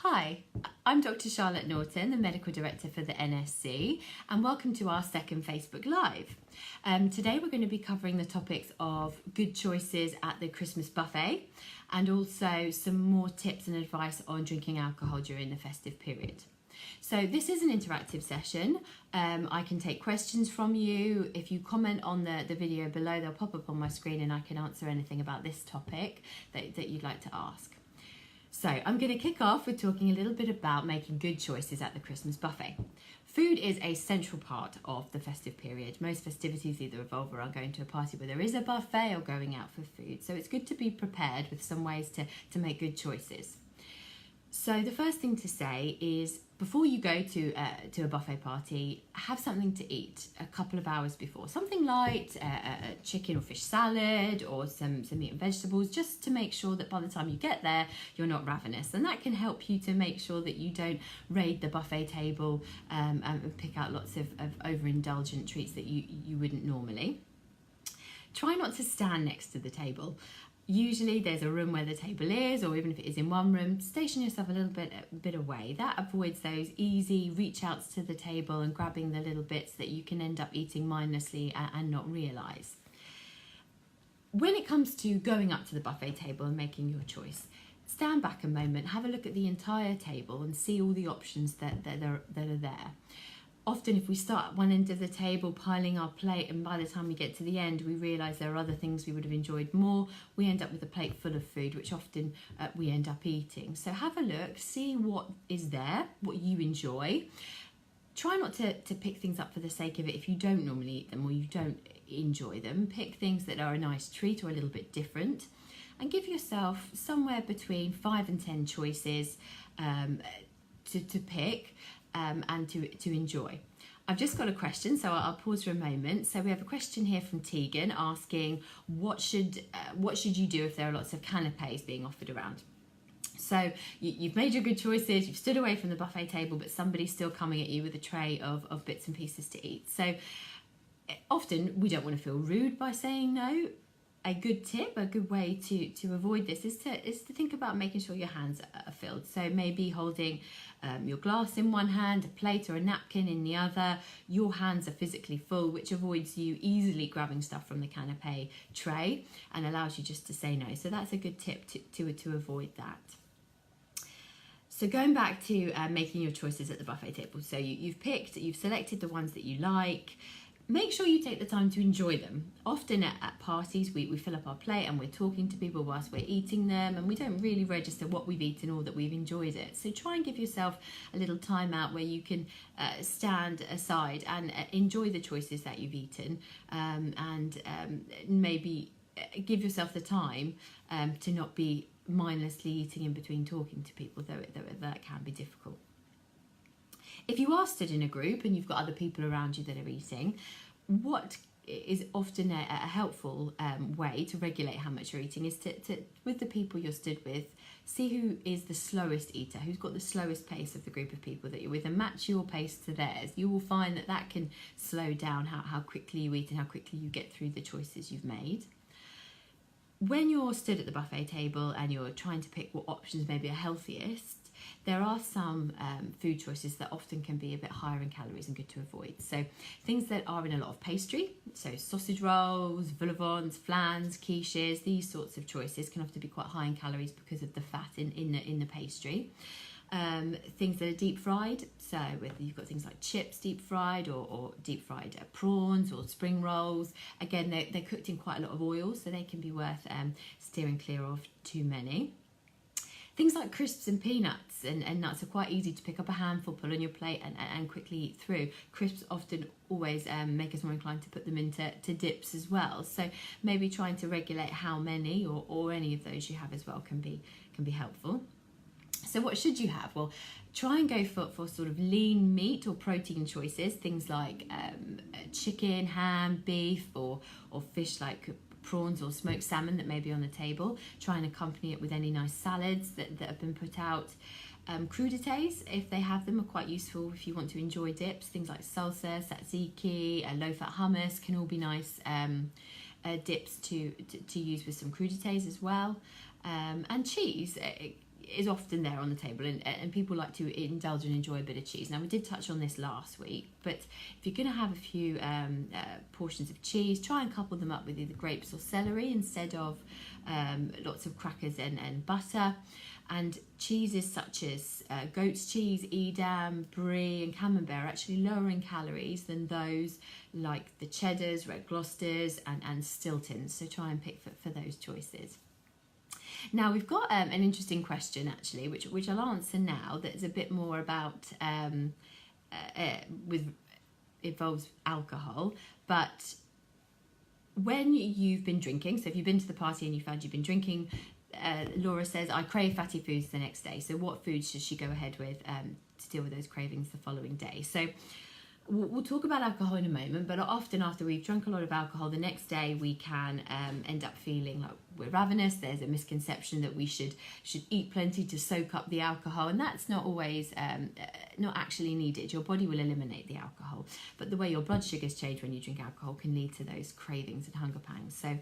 Hi, I'm Dr. Charlotte Norton, the Medical Director for the NSC, and welcome to our second Facebook Live. Today we're going to be covering the topics of good choices at the Christmas buffet and also some more tips and advice on drinking alcohol during the festive period. So this is an interactive session. I can take questions from you. If you comment on the video below, they'll pop up on my screen and I can answer anything about this topic that you'd like to ask. So I'm going to kick off with talking a little bit about making good choices at the Christmas buffet. Food is a central part of the festive period. Most festivities either revolve around going to a party where there is a buffet or going out for food. So it's good to be prepared with some ways to make good choices. So the first thing to say is before you go to a buffet party, have something to eat a couple of hours before. Something light, a chicken or fish salad or some meat and vegetables, just to make sure that by the time you get there, you're not ravenous. And that can help you to make sure that you don't raid the buffet table and pick out lots of overindulgent treats that you wouldn't normally. Try not to stand next to the table. Usually there's a room where the table is, or even if it is in one room, station yourself a little bit away. That avoids those easy reach outs to the table and grabbing the little bits that you can end up eating mindlessly and not realise. When it comes to going up to the buffet table and making your choice, stand back a moment, have a look at the entire table and see all the options that are there. Often if we start at one end of the table piling our plate and by the time we get to the end we realise there are other things we would have enjoyed more, we end up with a plate full of food which often we end up eating. So have a look, see what is there, what you enjoy. Try not to pick things up for the sake of it if you don't normally eat them or you don't enjoy them. Pick things that are a nice treat or a little bit different and give yourself somewhere between 5 and 10 choices to pick and to enjoy. I've just got a question, so I'll pause for a moment. So we have a question here from Tegan asking, what should you do if there are lots of canapes being offered around? So you've made your good choices, you've stood away from the buffet table, but somebody's still coming at you with a tray of bits and pieces to eat. So often we don't want to feel rude by saying no. A good tip, a good way to avoid this is to think about making sure your hands are filled. So maybe holding your glass in one hand, a plate or a napkin in the other. Your hands are physically full, which avoids you easily grabbing stuff from the canapé tray and allows you just to say no. So that's a good tip to avoid that. So going back to making your choices at the buffet table. So you've selected the ones that you like. Make sure you take the time to enjoy them. Often at parties we fill up our plate and we're talking to people whilst we're eating them and we don't really register what we've eaten or that we've enjoyed it. So try and give yourself a little time out where you can stand aside and enjoy the choices that you've eaten and maybe give yourself the time to not be mindlessly eating in between talking to people, though that can be difficult. If you are stood in a group and you've got other people around you that are eating, what is often a helpful way to regulate how much you're eating is to with the people you're stood with, see who is the slowest eater, who's got the slowest pace of the group of people that you're with, and match your pace to theirs. You will find that can slow down how quickly you eat and how quickly you get through the choices you've made. When you're stood at the buffet table and you're trying to pick what options maybe are healthiest, there are some food choices that often can be a bit higher in calories and good to avoid. So things that are in a lot of pastry, so sausage rolls, vol au vents, flans, quiches, these sorts of choices can often be quite high in calories because of the fat in the pastry. Things that are deep fried, so whether you've got things like chips deep fried or deep fried prawns or spring rolls, again they're cooked in quite a lot of oil, so they can be worth steering clear of too many. Things like crisps and peanuts and nuts are quite easy to pick up a handful, put on your plate and quickly eat through. Crisps often always make us more inclined to put them into dips as well. So maybe trying to regulate how many or any of those you have as well can be helpful. So what should you have? Well, try and go for sort of lean meat or protein choices, things like chicken, ham, beef or fish like prawns or smoked salmon that may be on the table. Try and accompany it with any nice salads that have been put out. Crudités, if they have them, are quite useful if you want to enjoy dips. Things like salsa, tzatziki, low-fat hummus can all be nice dips to use with some crudités as well. And cheese, is often there on the table, and people like to indulge and enjoy a bit of cheese. Now, we did touch on this last week, but if you're going to have a few portions of cheese, try and couple them up with either grapes or celery instead of lots of crackers and butter. And cheeses such as goat's cheese, Edam, Brie and Camembert are actually lower in calories than those like the cheddars, red Gloucesters and Stiltons. So try and pick for those choices. Now we've got an interesting question actually, which I'll answer now. That's a bit more about involves alcohol, but when you've been drinking, so if you've been to the party and you found you've been drinking, Laura says, I crave fatty foods the next day. So what foods should she go ahead with to deal with those cravings the following day? So we'll talk about alcohol in a moment, but often after we've drunk a lot of alcohol, the next day we can end up feeling like we're ravenous. There's a misconception that we should eat plenty to soak up the alcohol, and that's not always not actually needed. Your body will eliminate the alcohol, but the way your blood sugars change when you drink alcohol can lead to those cravings and hunger pangs. So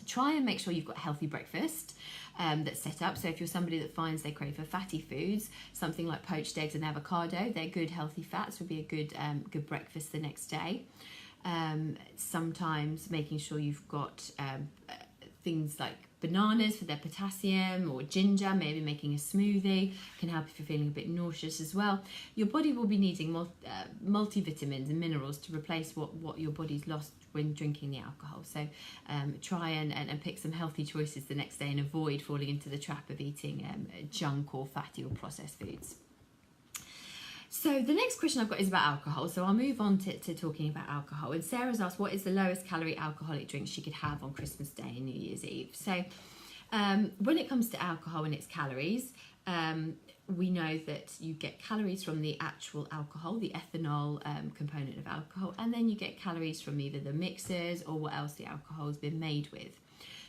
try and make sure you've got a healthy breakfast that's set up. So if you're somebody that finds they crave for fatty foods, something like poached eggs and avocado, they're good healthy fats, would be a good breakfast the next day. Sometimes making sure you've got things like bananas for their potassium, or ginger, maybe making a smoothie can help if you're feeling a bit nauseous as well. Your body will be needing multivitamins and minerals to replace what your body's lost when drinking the alcohol. So try and pick some healthy choices the next day and avoid falling into the trap of eating junk or fatty or processed foods. So the next question I've got is about alcohol. So I'll move on to talking about alcohol. And Sarah's asked, what is the lowest calorie alcoholic drink she could have on Christmas Day and New Year's Eve? So when it comes to alcohol and its calories, we know that you get calories from the actual alcohol, the ethanol component of alcohol, and then you get calories from either the mixers or what else the alcohol has been made with.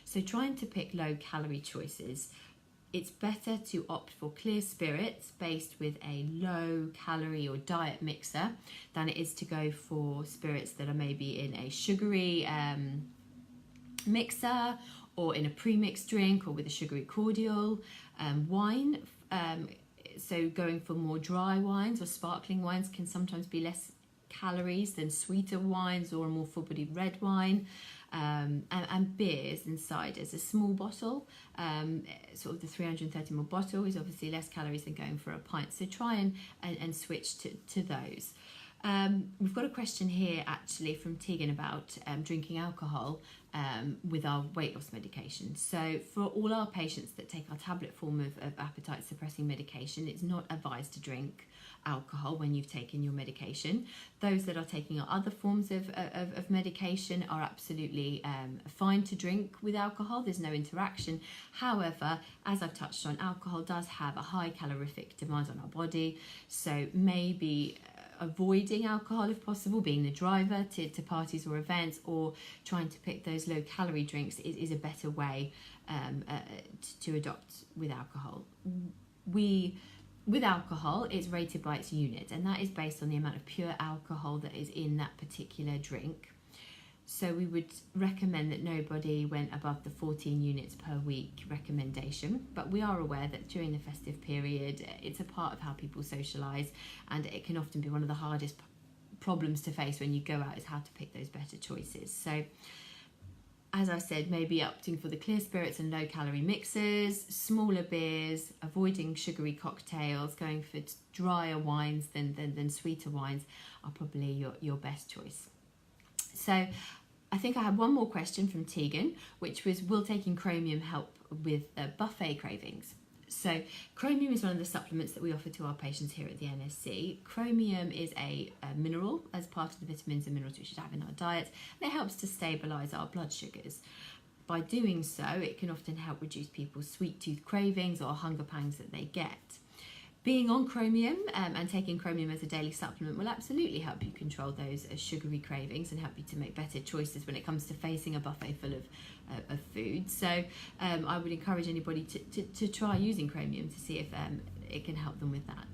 So trying to pick low calorie choices, it's better to opt for clear spirits based with a low calorie or diet mixer than it is to go for spirits that are maybe in a sugary mixer or in a pre-mixed drink or with a sugary cordial. Wine, so going for more dry wines or sparkling wines can sometimes be less calories than sweeter wines or a more full-bodied red wine. And beers and ciders. A small bottle, sort of the 330ml bottle, is obviously less calories than going for a pint. So try and switch to those. We've got a question here actually from Tegan about drinking alcohol with our weight loss medication. So for all our patients that take our tablet form of appetite suppressing medication, it's not advised to drink alcohol when you've taken your medication. Those that are taking our other forms of medication are absolutely fine to drink with alcohol. There's no interaction. However, as I've touched on, alcohol does have a high calorific demand on our body, so maybe avoiding alcohol if possible, being the driver to parties or events, or trying to pick those low calorie drinks is a better way to adopt with alcohol. With alcohol, it's rated by its unit, and that is based on the amount of pure alcohol that is in that particular drink. So we would recommend that nobody went above the 14 units per week recommendation, but we are aware that during the festive period, it's a part of how people socialise, and it can often be one of the hardest problems to face when you go out, is how to pick those better choices. So as I said, maybe opting for the clear spirits and low calorie mixers, smaller beers, avoiding sugary cocktails, going for drier wines than sweeter wines are probably your best choice. So I think I had one more question from Tegan, which was, will taking chromium help with buffet cravings? So chromium is one of the supplements that we offer to our patients here at the NSC. Chromium is a mineral as part of the vitamins and minerals we should have in our diet, and it helps to stabilise our blood sugars. By doing so, it can often help reduce people's sweet tooth cravings or hunger pangs that they get. Being on chromium and taking chromium as a daily supplement will absolutely help you control those sugary cravings and help you to make better choices when it comes to facing a buffet full of food. So I would encourage anybody to try using chromium to see if it can help them with that.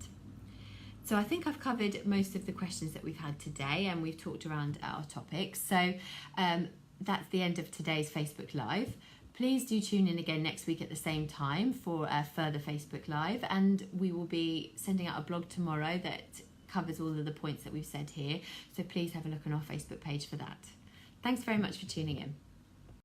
So I think I've covered most of the questions that we've had today, and we've talked around our topics. So that's the end of today's Facebook Live. Please do tune in again next week at the same time for a further Facebook Live, and we will be sending out a blog tomorrow that covers all of the points that we've said here, so please have a look on our Facebook page for that. Thanks very much for tuning in.